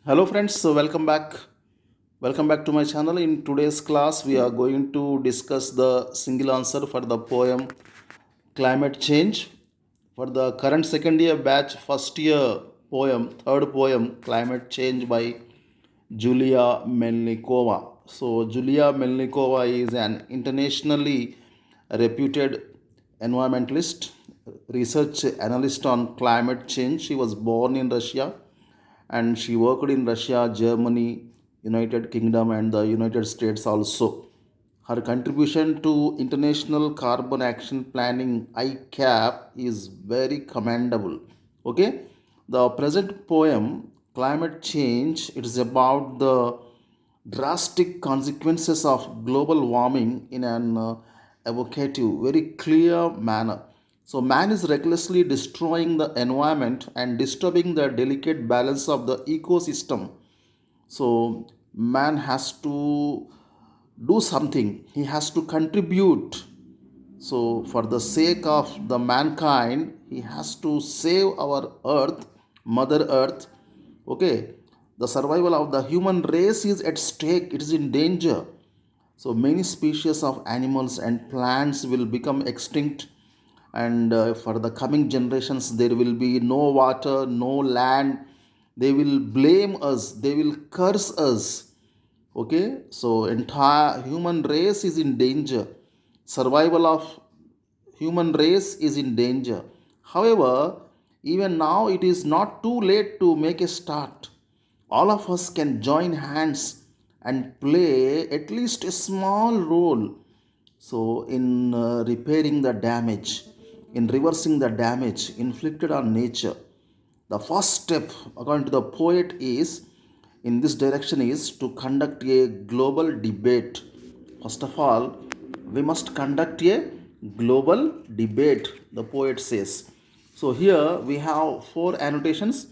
Hello friends, so welcome back. Welcome back to my channel. In today's class, we are going to discuss the single answer for the poem Climate Change. For the current second year batch, first year poem, third poem Climate Change by Julia Melnikova. So, Julia Melnikova is an internationally reputed environmentalist, research analyst on climate change. She was born in Russia and she worked in Russia, Germany, United Kingdom, and the United States also. Her contribution to International Carbon Action Planning ICAP is very commendable. Okay, the present poem, Climate Change, it is about the drastic consequences of global warming in an evocative, very clear manner. So, man is recklessly destroying the environment and disturbing the delicate balance of the ecosystem. So, man has to do something, he has to contribute. So, for the sake of the mankind, he has to save our earth, Mother Earth. Okay, the survival of the human race is at stake, it is in danger. So, many species of animals and plants will become extinct, and for the coming generations, there will be no water, no land. They will blame us, they will curse us. Okay, so entire human race is in danger. Survival of human race is in danger. However, even now it is not too late to make a start. All of us can join hands and play at least a small role. So, in repairing the damage, in reversing the damage inflicted on nature, the first step, according to the poet, is in this direction is to conduct a global debate. First of all, we must conduct a global debate, the poet says. So here we have four annotations.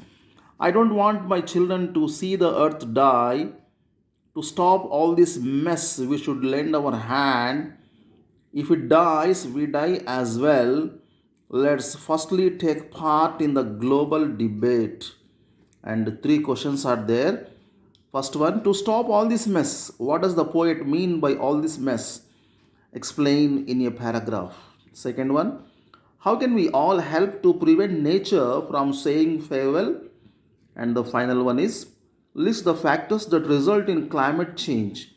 I don't want my children to see the earth die. To stop all this mess, we should lend our hand. If it dies, we die as well. Let's firstly take part in the global debate. And three questions are there. First one, to stop all this mess. What does the poet mean by all this mess? Explain in a paragraph. Second one, how can we all help to prevent nature from saying farewell? And the final one is, list the factors that result in climate change.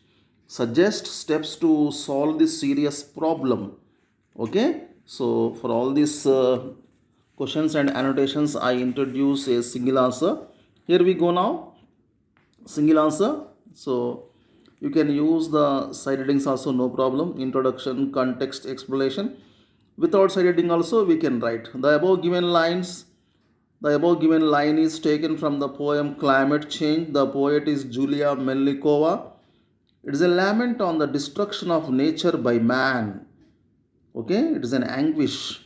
Suggest steps to solve this serious problem. Okay, so for all these questions and annotations, I introduce a single answer. Here we go now. Single answer. So you can use the side headings also, no problem. Introduction, context, explanation. Without side heading also we can write. The above given line is taken from the poem Climate Change. The poet is Julia Melnikova. It is a lament on the destruction of nature by man. Okay, it is an anguish.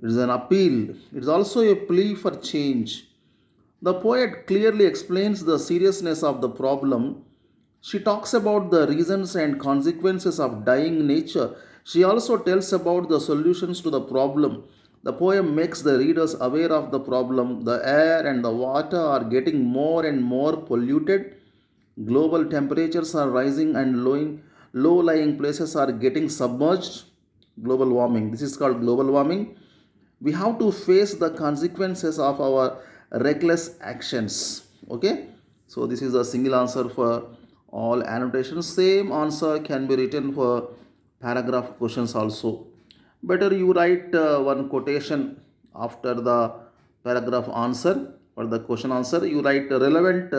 It is an appeal. It is also a plea for change. The poet clearly explains the seriousness of the problem. She talks about the reasons and consequences of dying nature. She also tells about the solutions to the problem. The poem makes the readers aware of the problem. The air and the water are getting more and more polluted. Global temperatures are rising and low lying places are getting submerged. Global warming. This is called global warming. We have to face the consequences of our reckless actions. Okay, so this is a single answer for all annotations. Same answer can be written for paragraph questions also. Better you write one quotation after the paragraph answer. For the question answer, you write a relevant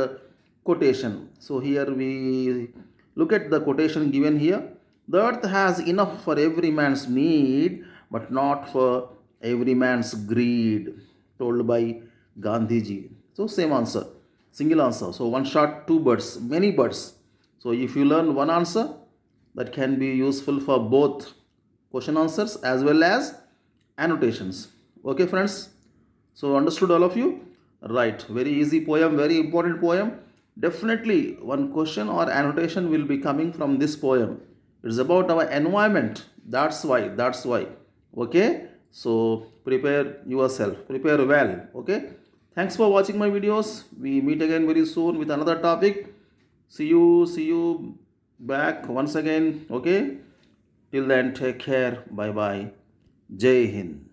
quotation. So here we look at the quotation given here. The earth has enough for every man's need, but not for every man's greed, told by Gandhiji. So same answer, single answer. So one shot, two birds, many birds. So if you learn one answer, that can be useful for both question answers as well as annotations. Okay, friends. So understood all of you? Right. Very easy poem, very important poem. Definitely one question or annotation will be coming from this poem. It's about our environment. That's why. That's why. Okay. So prepare yourself. Prepare well. Okay. Thanks for watching my videos. We meet again very soon with another topic. See you back once again. Okay. Till then, take care. Bye bye. Jai Hind.